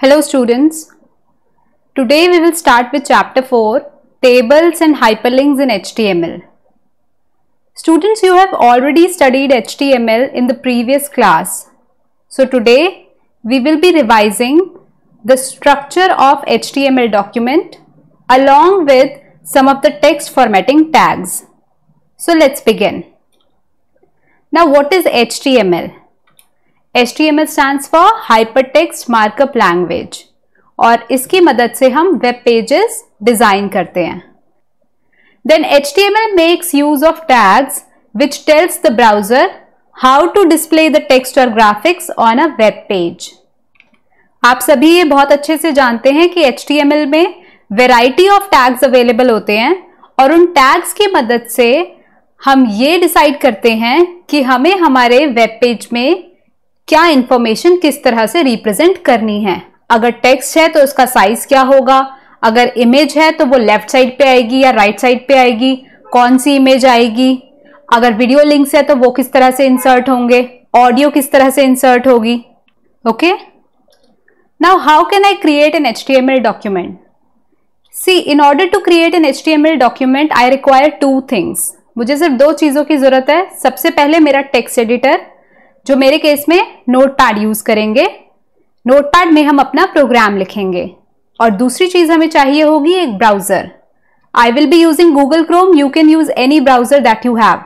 Hello students, today we will start with chapter 4, Tables and Hyperlinks in HTML. Students, you have already studied HTML in the previous class. So today we will be revising the structure of HTML document along with some of the text formatting tags. So let's begin. Now what is HTML? HTML stands for Hypertext Markup Language और इसकी मदद से हम web pages design करते हैं. Then HTML makes use of tags which tells the browser how to display the text or graphics on a web page. आप सभी ये बहुत अच्छे से जानते हैं कि HTML में वैरायटी ऑफ टैग्स अवेलेबल होते हैं और उन टैग्स की मदद से हम ये डिसाइड करते हैं कि हमें हमारे वेब पेज में क्या इंफॉर्मेशन किस तरह से रिप्रेजेंट करनी है. अगर टेक्स्ट है तो उसका साइज क्या होगा, अगर इमेज है तो वो लेफ्ट साइड पे आएगी या राइट साइड पे आएगी, कौन सी इमेज आएगी, अगर वीडियो लिंक्स है तो वो किस तरह से इंसर्ट होंगे, ऑडियो किस तरह से इंसर्ट होगी. Okay, now how can I create an HTML document? See, in order to create an HTML document I require two things. मुझे सिर्फ दो चीजों की जरूरत है. सबसे पहले मेरा टेक्स्ट एडिटर, जो मेरे केस में नोटपैड यूज करेंगे. नोटपैड में हम अपना प्रोग्राम लिखेंगे. और दूसरी चीज हमें चाहिए होगी एक browser. I will be using Google Chrome, you can use any browser that you have.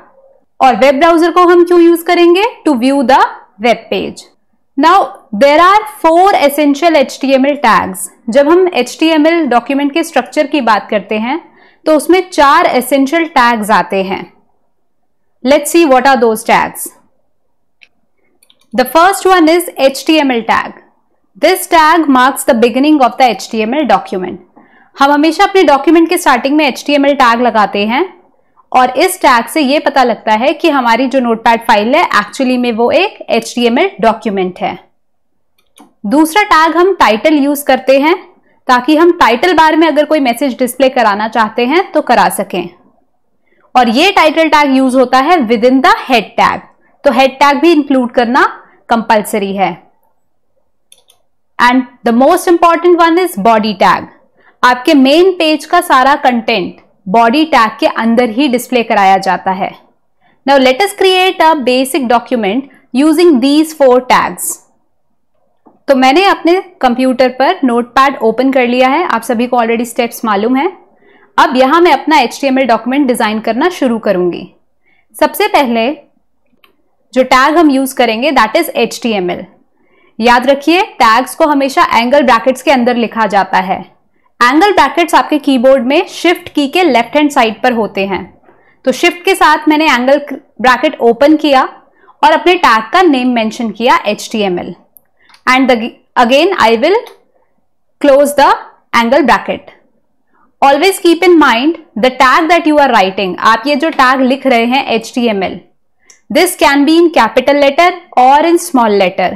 और वेब ब्राउजर को हम क्यों यूज करेंगे? To view the web page. Now there are 4 essential HTML tags. जब हम HTML डॉक्यूमेंट के structure की बात करते हैं तो उसमें 4 एसेंशियल टैग्स आते हैं. Let's see what are those tags. The first one is HTML tag. This tag marks the beginning of the HTML document. हम हमेशा अपने डॉक्यूमेंट के स्टार्टिंग में HTML टैग लगाते हैं और इस टैग से ये पता लगता है कि हमारी जो नोटपैड फाइल है एक्चुअली में वो एक HTML डॉक्यूमेंट है. दूसरा टैग हम टाइटल यूज करते हैं ताकि हम टाइटल बार में अगर कोई मैसेज डिस्प्ले कराना चाहते हैं तो करा सकें. और ये टाइटल टैग यूज होता है with in the head tag. तो हेड टैग भी इंक्लूड करना कंपल्सरी है. And the most important one is body tag. आपके मेन पेज का सारा कंटेंट बॉडी टैग के अंदर ही डिस्प्ले कराया जाता है. Now let us create a basic document using these 4 tags. तो मैंने अपने कंप्यूटर पर नोटपैड ओपन कर लिया है. आप सभी को ऑलरेडी स्टेप्स मालूम है. अब यहां मैं अपना HTML डॉक्यूमेंट डिजाइन करना शुरू करूंगी. सबसे पहले जो टैग हम यूज करेंगे दैट इज HTML. याद रखिए, टैग्स को हमेशा एंगल ब्रैकेट्स के अंदर लिखा जाता है. एंगल ब्रैकेट्स आपके कीबोर्ड में शिफ्ट की के लेफ्ट हैंड साइड पर होते हैं. तो शिफ्ट के साथ मैंने एंगल ब्रैकेट ओपन किया और अपने टैग का नेम मेंशन किया HTML. And again I will close the angle bracket. Always keep in mind the tag that you are writing. आप ये जो टैग लिख रहे हैं HTML, this can be in capital letter or in small letter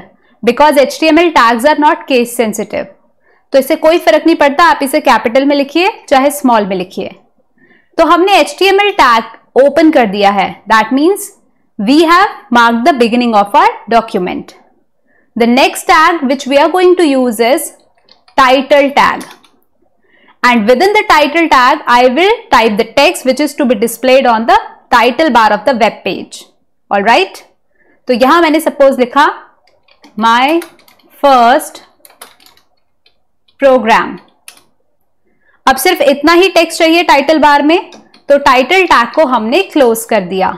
because HTML tags are not case sensitive. तो इससे कोई फर्क नहीं पड़ता, आप इसे कैपिटल में लिखिए चाहे स्मॉल में लिखिए. तो हमने HTML टैग ओपन कर दिया है. That means we have marked the beginning of our document. The next tag which we are going to use is title tag. And within the title tag, I will type the text which is to be displayed on the title bar of the web page. All right? तो यहां मैंने suppose लिखा My first program. अब सिर्फ इतना ही text चाहिए title bar में, तो टाइटल टैग को हमने क्लोज कर दिया.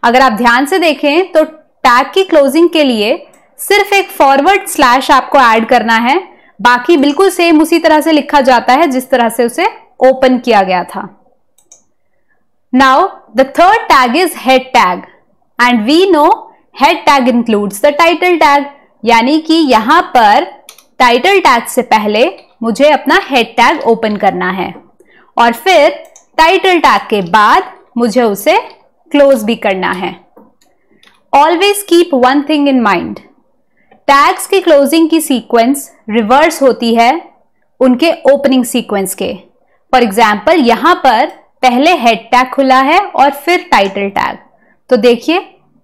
अगर आप ध्यान से देखें तो टैग की क्लोजिंग के लिए सिर्फ एक फॉरवर्ड स्लैश आपको ऐड करना है. बाकी बिल्कुल सेम उसी तरह से लिखा जाता है जिस तरह से उसे ओपन किया गया था. Now the third tag is head tag and we know head tag includes the title tag. यानी कि यहां पर टाइटल टैग से पहले मुझे अपना हेड टैग ओपन करना है और फिर टाइटल टैग के बाद मुझे उसे क्लोज भी करना है. Always keep one thing in mind. Tags की क्लोजिंग की सीक्वेंस रिवर्स होती है उनके ओपनिंग सीक्वेंस के. फॉर एग्जाम्पल यहां पर पहले हेड टैग खुला है और फिर टाइटल टैग. तो देखिए,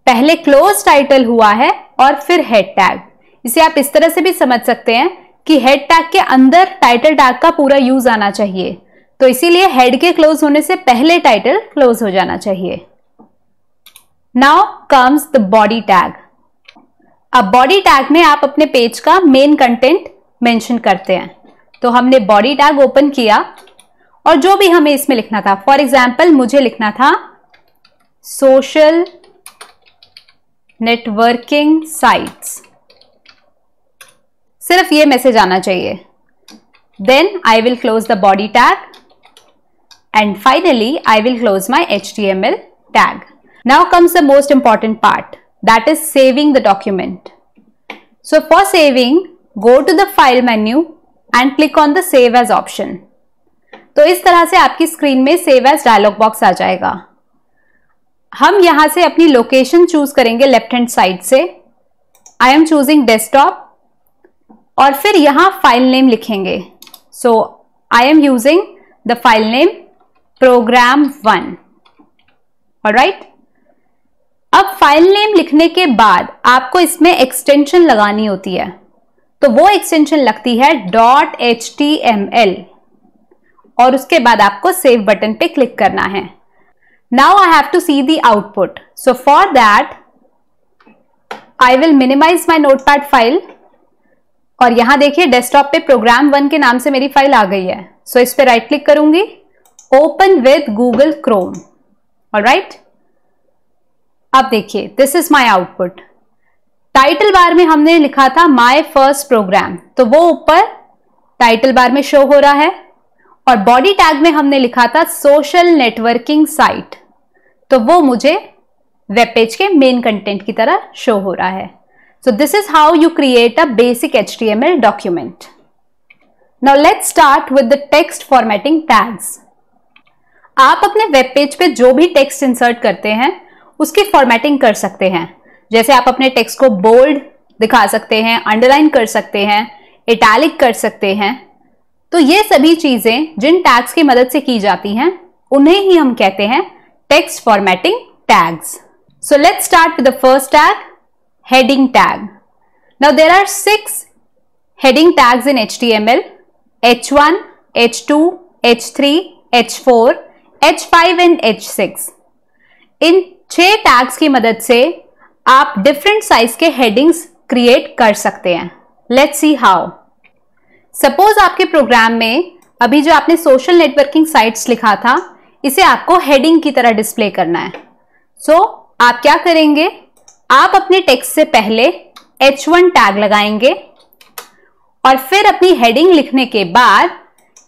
पहले क्लोज टाइटल हुआ है और फिर हेड टैग. इसे आप इस तरह से भी समझ सकते हैं कि हेड टैग के अंदर टाइटल टैग का पूरा यूज आना चाहिए, तो इसीलिए हेड के क्लोज होने से पहले टाइटल क्लोज हो जाना चाहिए। Now comes the body tag. अब बॉडी टैग में आप अपने पेज का मेन कंटेंट मेंशन करते हैं। तो हमने बॉडी टैग ओपन किया और जो भी हमें इसमें लिखना था, फॉर एग्जाम्पल मुझे लिखना था सोशल नेटवर्किंग साइट्स, सिर्फ ये मैसेज आना चाहिए। Then I will close the body tag and finally I will close my HTML tag. Now comes the most important part, that is saving the document. So for saving, go to the file menu and click on the save as option. तो इस तरह से आपकी screen में save as dialogue box आ जाएगा। हम यहां से अपनी लोकेशन चूज करेंगे लेफ्ट हैंड साइड से। I am choosing desktop और फिर यहां फाइल नेम लिखेंगे। So I am using the file name program1, alright. अब फाइल नेम लिखने के बाद आपको इसमें एक्सटेंशन लगानी होती है, तो वो एक्सटेंशन लगती है .html और उसके बाद आपको सेव बटन पे क्लिक करना है। Now I have to see the output, so for that I will minimize my notepad file और यहां देखिए डेस्कटॉप पे program1 के नाम से मेरी फाइल आ गई है। सो इस पे राइट क्लिक करूंगी, open with Google Chrome, alright. अब देखिए this is my output. Title bar में हमने लिखा था माय फर्स्ट प्रोग्राम, तो वो ऊपर टाइटल बार में शो हो रहा है, और बॉडी टैग में हमने लिखा था सोशल नेटवर्किंग साइट, तो वो मुझे वेब पेज के मेन कंटेंट की तरह शो हो रहा है। So this is how you create a basic HTML document. Now let's start with the text formatting tags. आप अपने वेब पेज पे जो भी टेक्स्ट इंसर्ट करते हैं उसकी फॉर्मेटिंग कर सकते हैं। जैसे आप अपने टेक्स्ट को बोल्ड दिखा सकते हैं, अंडरलाइन कर सकते हैं, इटैलिक कर सकते हैं। तो ये सभी चीजें जिन टैग्स की मदद से की जाती हैं उन्हें ही हम कहते हैं text formatting tags. So let's start with the first tag, heading tag. Now there are 6 heading tags in HTML, H1, H2, H3, H4, H5 and H6। इन 6 टैग्स की मदद से आप डिफरेंट साइज के हेडिंग्स क्रिएट कर सकते हैं। Let's see how. Suppose आपके प्रोग्राम में अभी जो आपने सोशल नेटवर्किंग साइट्स लिखा था, इसे आपको हेडिंग की तरह डिस्प्ले करना है। सो आप क्या करेंगे, आप अपने टेक्स्ट से पहले H1 टैग लगाएंगे और फिर अपनी हेडिंग लिखने के बाद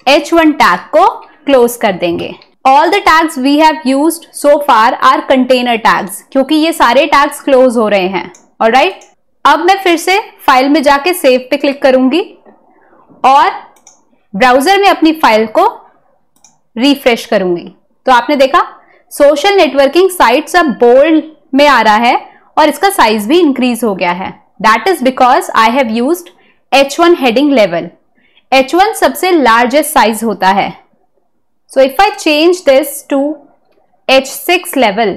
H1 टैग को क्लोज कर देंगे। All the tags we have used so far are container tags, क्योंकि ये सारे टैग्स क्लोज हो रहे हैं, ऑलराइट। अब मैं फिर से फाइल में जाके सेव पे क्लिक करूंगी और ब्राउजर में अपनी फाइल को रिफ्रेश करूंगी। तो आपने देखा सोशल नेटवर्किंग साइट्स अब बोल्ड में आ रहा है और इसका साइज भी इंक्रीज हो गया है। That is because I have used H1 heading level. H1 सबसे लार्जेस्ट साइज होता है। So if I change this to H6 level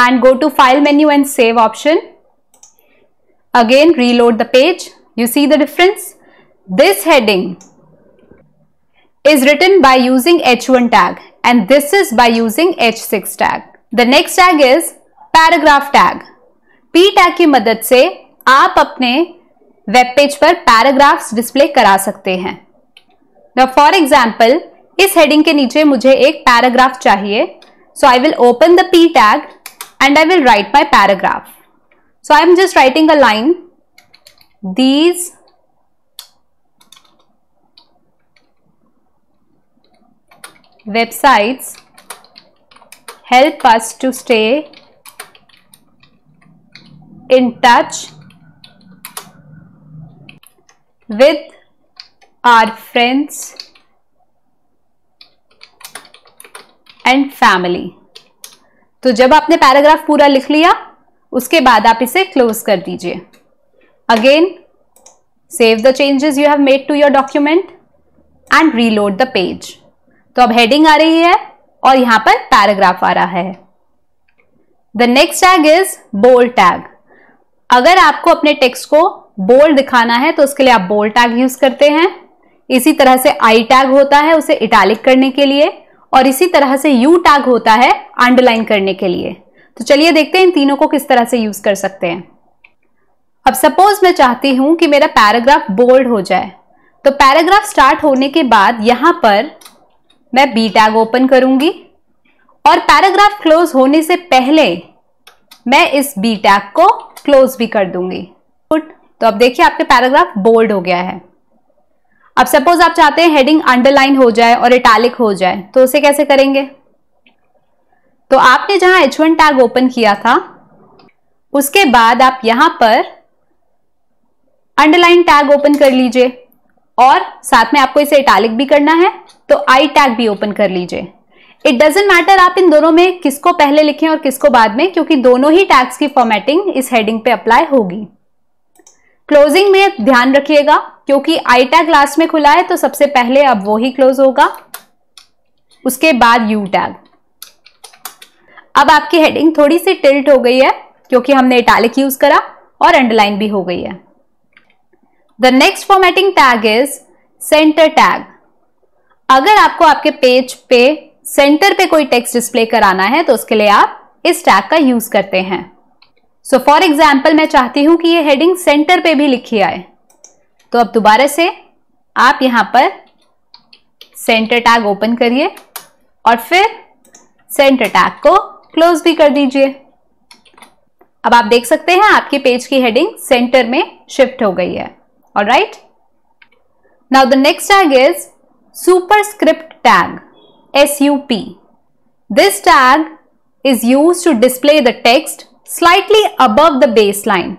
and go to file menu and save option, again reload the page, you see the difference? This heading is written by using H1 tag and this is by using H6 tag. The next tag is paragraph tag. P tag की मदद से आप अपने web page पर paragraphs display करा सकते हैं। Now for example, इस हेडिंग के नीचे मुझे एक पैराग्राफ चाहिए, so I will open the P tag and I will write my paragraph. So I am just writing a line, these websites help us to stay in touch with our friends and family। तो जब आपने paragraph पूरा लिख लिया उसके बाद आप इसे क्लोज कर दीजिए। Again save the changes you have made to your document and reload the page. तो अब हेडिंग आ रही है और यहां पर पैराग्राफ आ रहा है। The next tag is bold tag. अगर आपको अपने टेक्स्ट को बोल्ड दिखाना है तो उसके लिए आप बोल्ड टैग यूज करते हैं। इसी तरह से आई टैग होता है उसे इटैलिक करने के लिए, और इसी तरह से यू टैग होता है अंडरलाइन करने के लिए। तो चलिए देखते हैं इन तीनों को किस तरह से यूज कर सकते हैं। अब सपोज मैं चाहती हूं कि मेरा पैराग्राफ बोल्ड हो जाए, तो पैराग्राफ स्टार्ट होने के बाद यहां पर मैं बी टैग ओपन करूंगी और पैराग्राफ क्लोज होने से पहले मैं इस बी टैग को क्लोज भी कर दूंगी। तो अब देखिए आपके पैराग्राफ बोल्ड हो गया है। अब सपोज आप चाहते हैं हेडिंग अंडरलाइन हो जाए और इटैलिक हो जाए, तो उसे कैसे करेंगे? तो आपने जहां H1 टैग ओपन किया था उसके बाद आप यहां पर अंडरलाइन टैग ओपन कर लीजिए और साथ में आपको इसे इटैलिक भी करना है तो आई टैग भी ओपन कर लीजिए। इट डजेंट मैटर आप इन दोनों में किसको पहले लिखें और किसको बाद में, क्योंकि दोनों ही टैग्स की फॉर्मेटिंग इस हेडिंग पे अप्लाई होगी। क्लोजिंग में ध्यान रखिएगा क्योंकि आई टैग लास्ट में खुला है तो सबसे पहले अब वो ही क्लोज होगा, उसके बाद यू टैग। अब आपकी हेडिंग थोड़ी सी टिल्ट हो गई है क्योंकि हमने इटैलिक यूज करा और अंडरलाइन भी हो गई है। The next formatting tag is centre tag. अगर आपको आपके पेज पे सेंटर पे कोई टेक्स्ट डिस्प्ले कराना है तो उसके लिए आप इस टैग का यूज करते हैं। सो फॉर एग्जाम्पल मैं चाहती हूं कि ये हेडिंग सेंटर पे भी लिखी आए, तो अब दोबारा से आप यहां पर सेंटर टैग ओपन करिए और फिर सेंटर टैग को क्लोज भी कर दीजिए। अब आप देख सकते हैं आपके पेज की हेडिंग सेंटर में शिफ्ट हो गई है। Alright, now the next tag is superscript tag, SUP. This tag is used to display the text slightly above the baseline.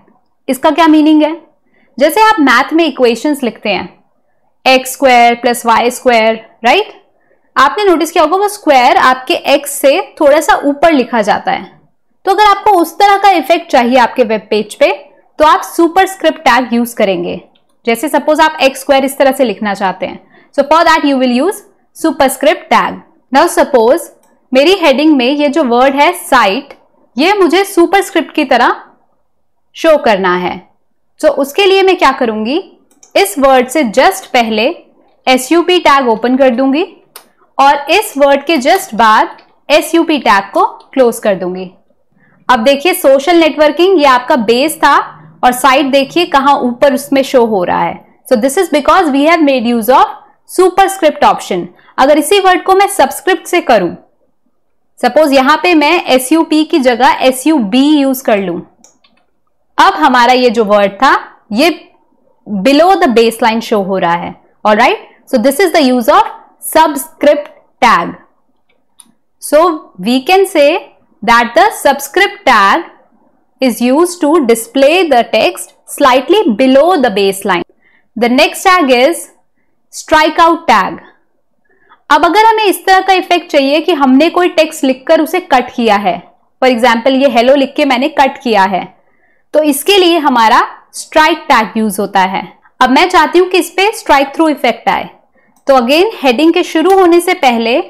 इसका क्या मीनिंग है? जैसे आप मैथ में इक्वेशंस लिखते हैं x square plus y square, right? आपने नोटिस किया होगा वो स्क्वायर आपके x से थोड़ा सा ऊपर लिखा जाता है। तो अगर आपको उस तरह का इफेक्ट चाहिए आपके वेब पेज पे तो आप सुपरस्क्रिप्ट टैग यूज करेंगे। जैसे सपोज आप x स्क्वायर इस तरह से लिखना चाहते हैं, सो for that you will use superscript tag. Now suppose मेरी हेडिंग में ये जो वर्ड है साइट, ये मुझे सुपरस्क्रिप्ट की तरह शो करना है। तो उसके लिए मैं क्या करूंगी, इस वर्ड से जस्ट पहले SUP टैग ओपन कर दूंगी और इस वर्ड के जस्ट बाद SUP टैग को क्लोज कर दूंगी। अब देखिए सोशल नेटवर्किंग ये आपका बेस था और साइट देखिए कहां ऊपर उसमें शो हो रहा है। So this is because we have made use of superscript option. अगर इसी वर्ड को मैं सबस्क्रिप्ट से करूं, सपोज यहां पे मैं SUP की जगह SUB यूज कर लूं, अब हमारा ये जो वर्ड था ये बिलो द बेसलाइन शो हो रहा है। Alright, so this is the use of subscript tag. So we can say that the subscript tag is used to display the text slightly below the baseline. The next tag is strikeout tag. अब अगर हमें इस तरह का effect चाहिए कि हमने कोई टेक्स्ट लिखकर उसे कट किया है, फॉर एग्जाम्पल ये हेलो लिख के मैंने कट किया है, तो इसके लिए हमारा स्ट्राइक टैग यूज होता है। अब मैं चाहती हूं कि इस पे स्ट्राइक थ्रू इफेक्ट आए, तो अगेन हेडिंग के शुरू होने से पहले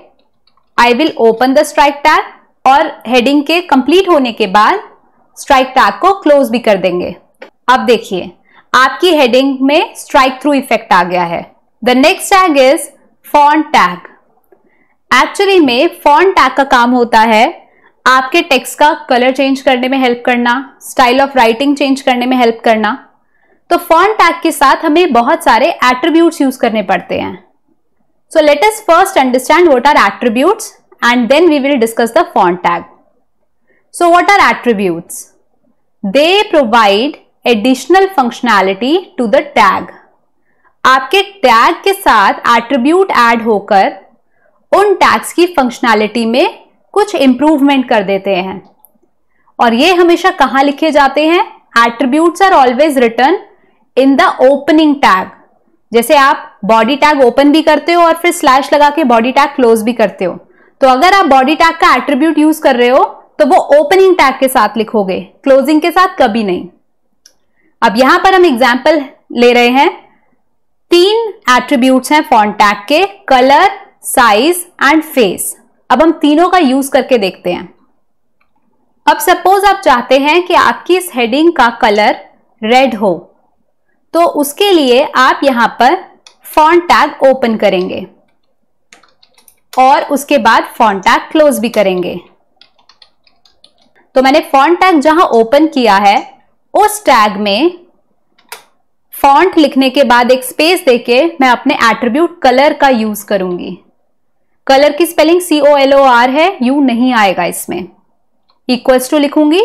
I will open the strike tag और हेडिंग के कंप्लीट होने के बाद स्ट्राइक टैग को क्लोज भी कर देंगे। अब देखिए आपकी हेडिंग में स्ट्राइक थ्रू इफेक्ट आ गया है। The next tag is font tag. Actually में फॉन्ट टैग का काम होता है आपके टेक्स्ट का कलर चेंज करने में हेल्प करना, स्टाइल ऑफ राइटिंग चेंज करने में हेल्प करना। तो फॉन्ट टैग के साथ हमें बहुत सारे एट्रीब्यूट्स यूज करने पड़ते हैं। So let us first understand what are attributes and then we will discuss the font tag. So what are attributes? They provide additional functionality to the tag. आपके tag के साथ एट्रीब्यूट ऐड होकर उन tags की functionality में कुछ improvement कर देते हैं। और ये हमेशा कहां लिखे जाते हैं? Attributes are always written in the opening tag. जैसे आप बॉडी टैग ओपन भी करते हो और फिर स्लैश लगा के बॉडी टैग क्लोज भी करते हो, तो अगर आप बॉडी टैग का एट्रीब्यूट यूज कर रहे हो तो वो ओपनिंग टैग के साथ लिखोगे, क्लोजिंग के साथ कभी नहीं। अब यहां पर हम एग्जांपल ले रहे हैं। 3 एट्रीब्यूट्स हैं फॉन्ट टैग के, कलर, साइज एंड फेस। अब हम तीनों का यूज करके देखते हैं। अब सपोज आप चाहते हैं कि आपकी इस हेडिंग का कलर रेड हो, तो उसके लिए आप यहां पर फॉन्ट टैग ओपन करेंगे और उसके बाद फॉन्ट टैग क्लोज भी करेंगे। तो मैंने फॉन्ट टैग जहां ओपन किया है उस टैग में फॉन्ट लिखने के बाद एक स्पेस देके मैं अपने एट्रीब्यूट कलर का यूज करूंगी। कलर की स्पेलिंग COLOR है, यू नहीं आएगा इसमें। इक्वल्स टू लिखूंगी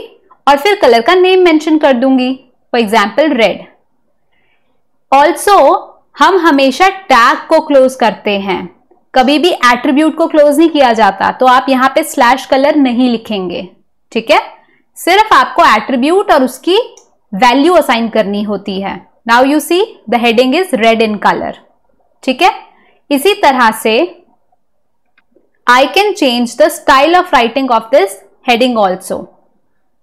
और फिर कलर का नेम मेंशन कर दूंगी, फॉर एग्जाम्पल रेड। ऑल्सो हम हमेशा टैग को क्लोज करते हैं, कभी भी एट्रीब्यूट को क्लोज नहीं किया जाता, तो आप यहां पे /कलर नहीं लिखेंगे, ठीक है। सिर्फ आपको एट्रीब्यूट और उसकी वैल्यू असाइन करनी होती है। Now you see the heading is red in colour, ठीक है। इसी तरह से I can change the style of writing of this heading also.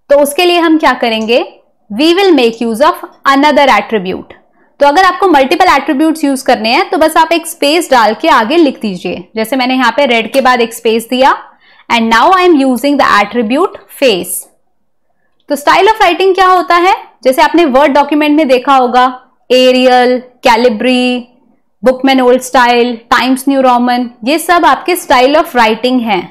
तो उसके लिए हम क्या करेंगे, we will make use of another attribute. तो अगर आपको मल्टीपल एट्रीब्यूट्स यूज करने हैं तो बस आप एक स्पेस डाल के आगे लिख दीजिए, जैसे मैंने यहां पे रेड के बाद एक स्पेस दिया and now I am using the attribute face. तो स्टाइल ऑफ राइटिंग क्या होता है, जैसे आपने वर्ड डॉक्यूमेंट में देखा होगा, Arial, Calibri, Bookman Old Style, Times New Roman, ये सब आपके स्टाइल ऑफ राइटिंग हैं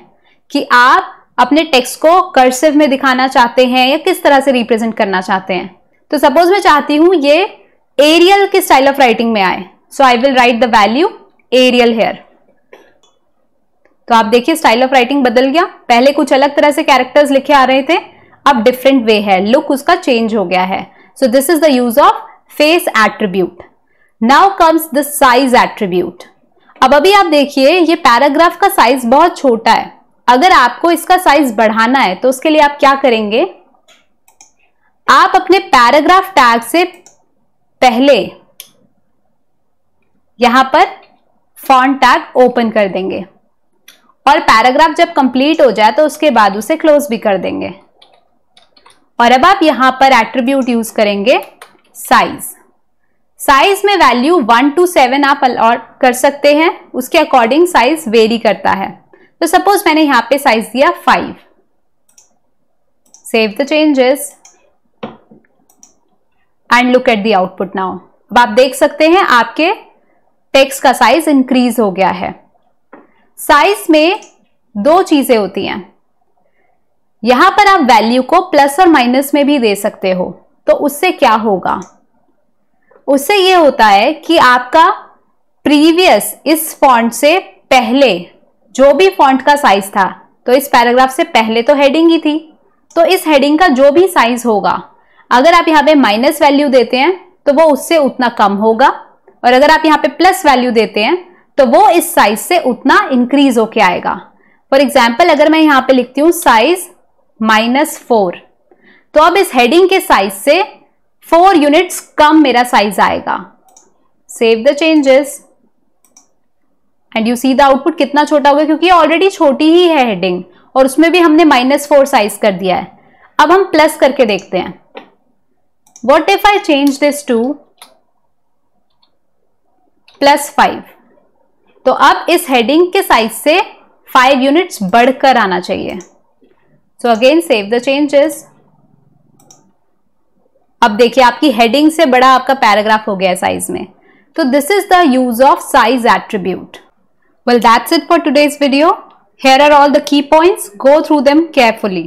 कि आप अपने टेक्स्ट को कर्सिव में दिखाना चाहते हैं या किस तरह से रिप्रेजेंट करना चाहते हैं। तो सपोज मैं चाहती हूं ये एरियल के स्टाइल ऑफ राइटिंग में आए, so I will write the value aerial here. तो आप देखिए स्टाइल ऑफ राइटिंग बदल गया, पहले कुछ अलग तरह से कैरेक्टर्स लिखे आ रहे थे, अब डिफरेंट वे है, लुक उसका चेंज हो गया है। So this is the use of face attribute. Now comes the size attribute. अब अभी आप देखिए ये पैराग्राफ का साइज बहुत छोटा है, अगर आपको इसका साइज बढ़ाना है तो उसके लिए आप क्या करेंगे, आप अपने पैराग्राफ टैग से पहले यहां पर फॉन्ट टैग ओपन कर देंगे और पैराग्राफ जब कंप्लीट हो जाए तो उसके बाद उसे क्लोज भी कर देंगे। और अब आप यहां पर एट्रीब्यूट यूज करेंगे साइज। साइज में वैल्यू 1 to 7 आप अलॉट कर सकते हैं, उसके अकॉर्डिंग साइज वेरी करता है। तो सपोज मैंने यहां पे साइज दिया 5। Save the changes and look at the output now. अब आप देख सकते हैं आपके टेक्स्ट का साइज इंक्रीज हो गया है। साइज में दो चीजें होती हैं, यहां पर आप वैल्यू को प्लस और माइनस में भी दे सकते हो। तो उससे क्या होगा, उससे यह होता है कि आपका प्रीवियस इस फॉन्ट से पहले जो भी फॉन्ट का साइज था, तो इस पैराग्राफ से पहले तो हेडिंग ही थी, तो इस हेडिंग का जो भी साइज होगा, अगर आप यहां पे माइनस वैल्यू देते हैं तो वो उससे उतना कम होगा, और अगर आप यहां पे प्लस वैल्यू देते हैं तो वो इस साइज से उतना इंक्रीज होके आएगा। फॉर एग्जाम्पल अगर मैं यहां पे लिखती हूं साइज -4, तो अब इस हेडिंग के साइज से 4 यूनिट्स कम मेरा साइज आएगा। Save the changes and you see the output कितना छोटा होगा, क्योंकि ऑलरेडी छोटी ही है हेडिंग और उसमें भी हमने -4 साइज कर दिया है। अब हम प्लस करके देखते हैं। What if I change this to +5, तो अब इस हेडिंग के साइज से 5 यूनिट्स बढ़कर आना चाहिए। So again save the changes. अब देखिए आपकी हेडिंग से बड़ा आपका पैराग्राफ हो गया साइज में। तो this is the use of size attribute. Well, that's it for today's video. Here are all the key points. Go through them carefully.